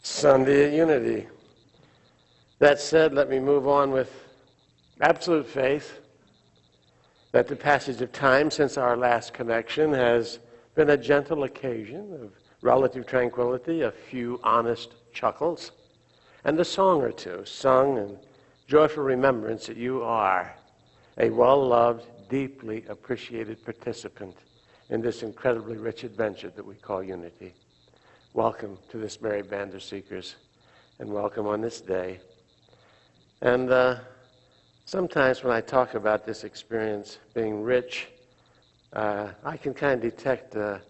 Sunday at Unity. That said, let me move on with absolute faith that the passage of time since our last connection has been a gentle occasion of relative tranquility, a few honest chuckles, and a song or two sung in joyful remembrance that you are a well-loved, deeply appreciated participant in this incredibly rich adventure that we call Unity. Welcome to this merry band of seekers, and welcome on this day. And sometimes when I talk about this experience being rich, I can kind of detect a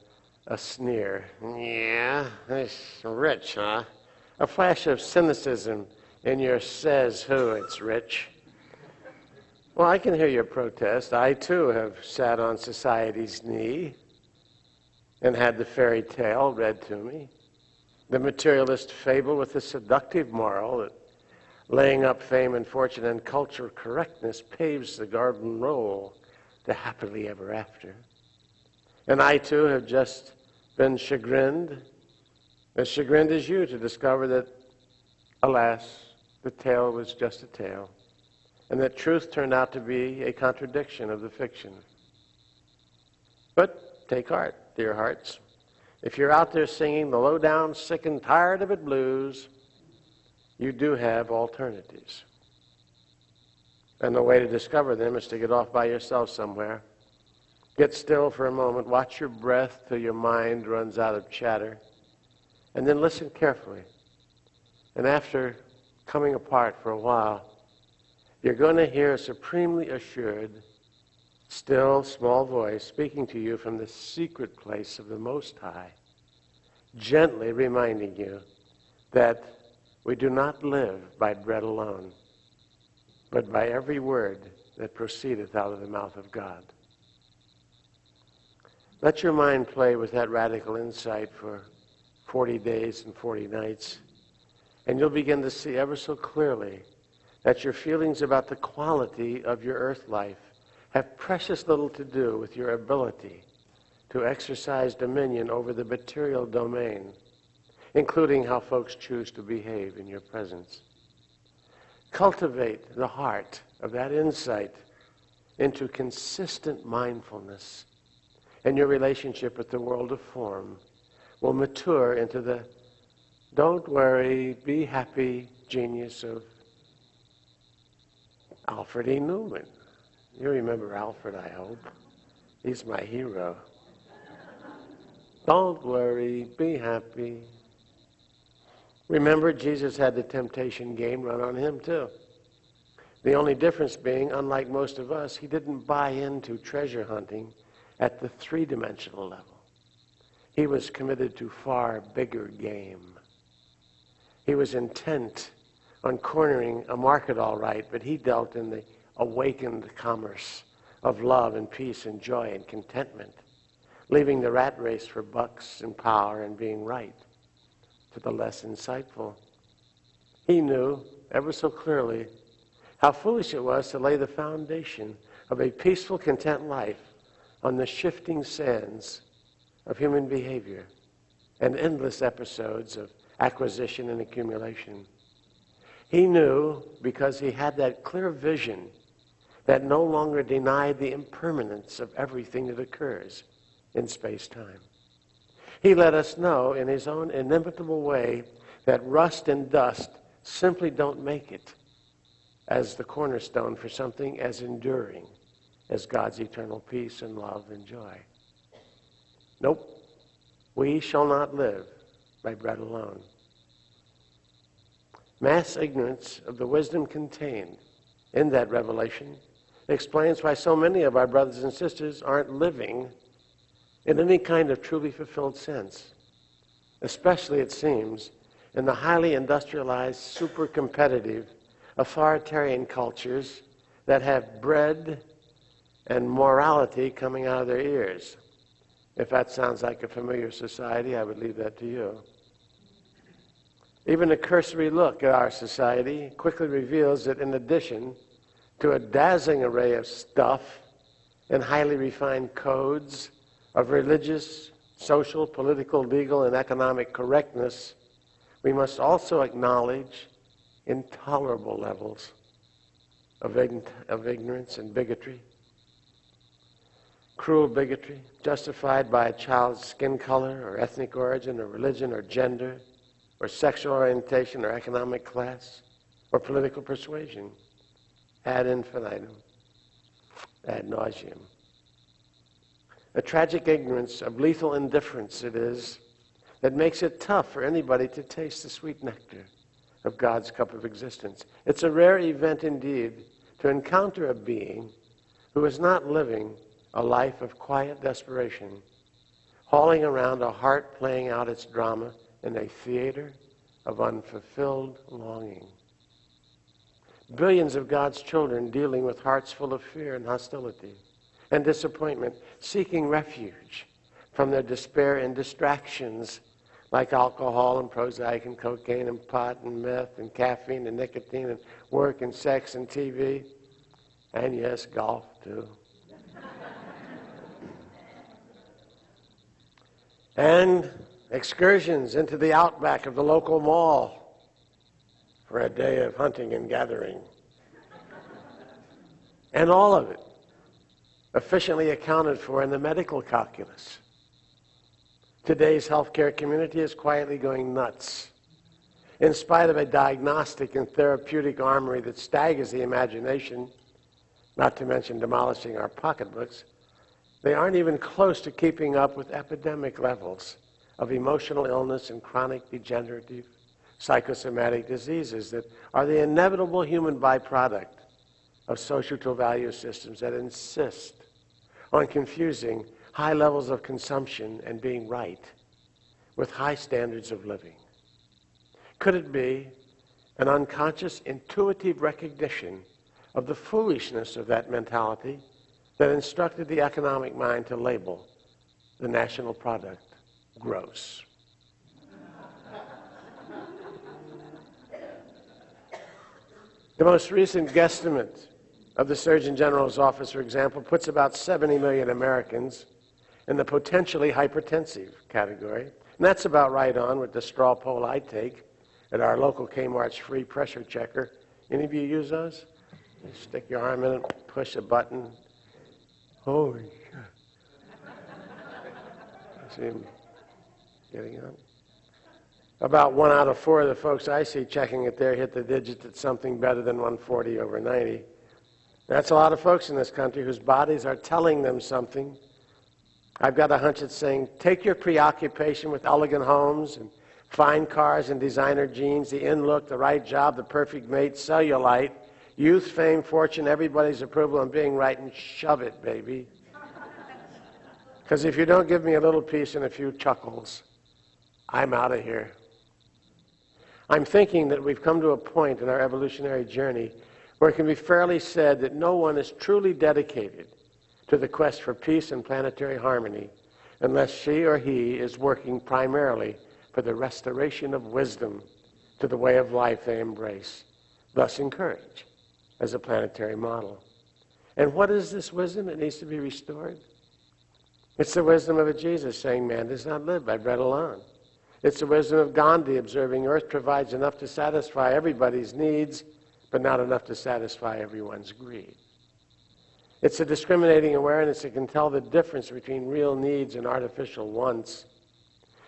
sneer. Yeah, it's rich, huh? A flash of cynicism in your says who it's rich. Well, I can hear your protest. I, too, have sat on society's knee and had the fairy tale read to me. The materialist fable with the seductive moral that laying up fame and fortune and cultural correctness paves the garden road to happily ever after. And I, too, have just been chagrined, as chagrined as you, to discover that, alas, the tale was just a tale, and that truth turned out to be a contradiction of the fiction. But take heart, dear hearts. If you're out there singing the low-down, sick and tired of it blues, you do have alternatives. And the way to discover them is to get off by yourself somewhere. Get still for a moment, watch your breath till your mind runs out of chatter, and then listen carefully. And after coming apart for a while, you're going to hear a supremely assured, still, small voice speaking to you from the secret place of the Most High, gently reminding you that we do not live by bread alone, but by every word that proceedeth out of the mouth of God. Let your mind play with that radical insight for 40 days and 40 nights, and you'll begin to see ever so clearly that your feelings about the quality of your earth life have precious little to do with your ability to exercise dominion over the material domain, including how folks choose to behave in your presence. Cultivate the heart of that insight into consistent mindfulness, and your relationship with the world of form will mature into the don't worry, be happy genius of Alfred E. Newman. You remember Alfred, I hope. He's my hero. Don't worry, be happy. Remember, Jesus had the temptation game run on him too. The only difference being, unlike most of us, he didn't buy into treasure hunting at the three-dimensional level. He was committed to far bigger game. He was intent on cornering a market all right, but he dealt in the awakened commerce of love and peace and joy and contentment, leaving the rat race for bucks and power and being right to the less insightful. He knew ever so clearly how foolish it was to lay the foundation of a peaceful, content life on the shifting sands of human behavior and endless episodes of acquisition and accumulation. He knew, because he had that clear vision that no longer denied the impermanence of everything that occurs in space-time. He let us know in his own inimitable way that rust and dust simply don't make it as the cornerstone for something as enduring as God's eternal peace and love and joy. Nope, we shall not live by bread alone. Mass ignorance of the wisdom contained in that revelation explains why so many of our brothers and sisters aren't living in any kind of truly fulfilled sense, especially, it seems, in the highly industrialized, super competitive, authoritarian cultures that have bread and morality coming out of their ears. If that sounds like a familiar society, I would leave that to you. Even a cursory look at our society quickly reveals that in addition to a dazzling array of stuff and highly refined codes of religious, social, political, legal, and economic correctness, we must also acknowledge intolerable levels of ignorance and bigotry. Cruel bigotry justified by a child's skin color or ethnic origin or religion or gender or sexual orientation or economic class or political persuasion, ad infinitum, ad nauseum. A tragic ignorance of lethal indifference it is that makes it tough for anybody to taste the sweet nectar of God's cup of existence. It's a rare event indeed to encounter a being who is not living a life of quiet desperation, hauling around a heart playing out its drama in a theater of unfulfilled longing. Billions of God's children dealing with hearts full of fear and hostility and disappointment, seeking refuge from their despair in distractions like alcohol and Prozac and cocaine and pot and meth and caffeine and nicotine and work and sex and TV, and yes, golf too. And excursions into the outback of the local mall for a day of hunting and gathering. And all of it efficiently accounted for in the medical calculus. Today's healthcare community is quietly going nuts. In spite of a diagnostic and therapeutic armory that staggers the imagination, not to mention demolishing our pocketbooks, they aren't even close to keeping up with epidemic levels of emotional illness and chronic degenerative psychosomatic diseases that are the inevitable human byproduct of social value systems that insist on confusing high levels of consumption and being right with high standards of living. Could it be an unconscious, intuitive recognition of the foolishness of that mentality that instructed the economic mind to label the national product gross? The most recent guesstimate of the Surgeon General's office, for example, puts about 70 million Americans in the potentially hypertensive category. And that's about right on with the straw poll I take at our local Kmart's free pressure checker. Any of you use those? You stick your arm in it, push a button. Holy shit. See him getting on. About 1 out of 4 of the folks I see checking it there hit the digit at something better than 140 over 90. That's a lot of folks in this country whose bodies are telling them something. I've got a hunch it's saying, take your preoccupation with elegant homes and fine cars and designer jeans, the in-look, the right job, the perfect mate, cellulite, youth, fame, fortune, everybody's approval, and being right, and shove it, baby. Because if you don't give me a little piece and a few chuckles, I'm out of here. I'm thinking that we've come to a point in our evolutionary journey where it can be fairly said that no one is truly dedicated to the quest for peace and planetary harmony unless she or he is working primarily for the restoration of wisdom to the way of life they embrace, thus encourage as a planetary model. And what is this wisdom that needs to be restored? It's the wisdom of a Jesus saying man does not live by bread alone. It's the wisdom of Gandhi observing earth provides enough to satisfy everybody's needs, but not enough to satisfy everyone's greed. It's a discriminating awareness that can tell the difference between real needs and artificial wants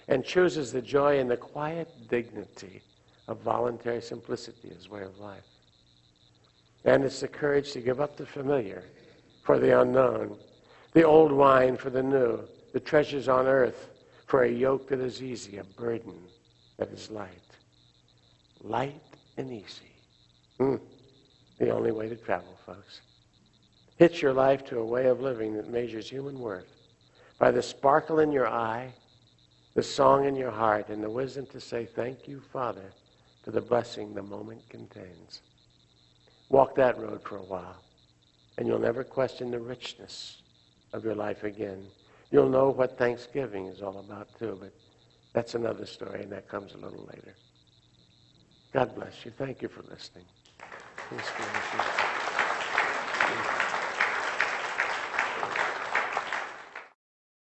and chooses the joy and the quiet dignity of voluntary simplicity as way of life. And it's the courage to give up the familiar for the unknown, the old wine for the new, the treasures on earth for a yoke that is easy, a burden that is light. Light and easy. The only way to travel, folks. Hitch your life to a way of living that measures human worth by the sparkle in your eye, the song in your heart, and the wisdom to say, thank you, Father, for the blessing the moment contains. Walk that road for a while, and you'll never question the richness of your life again. You'll know what Thanksgiving is all about, too, but that's another story, and that comes a little later. God bless you. Thank you for listening. Peace be with you.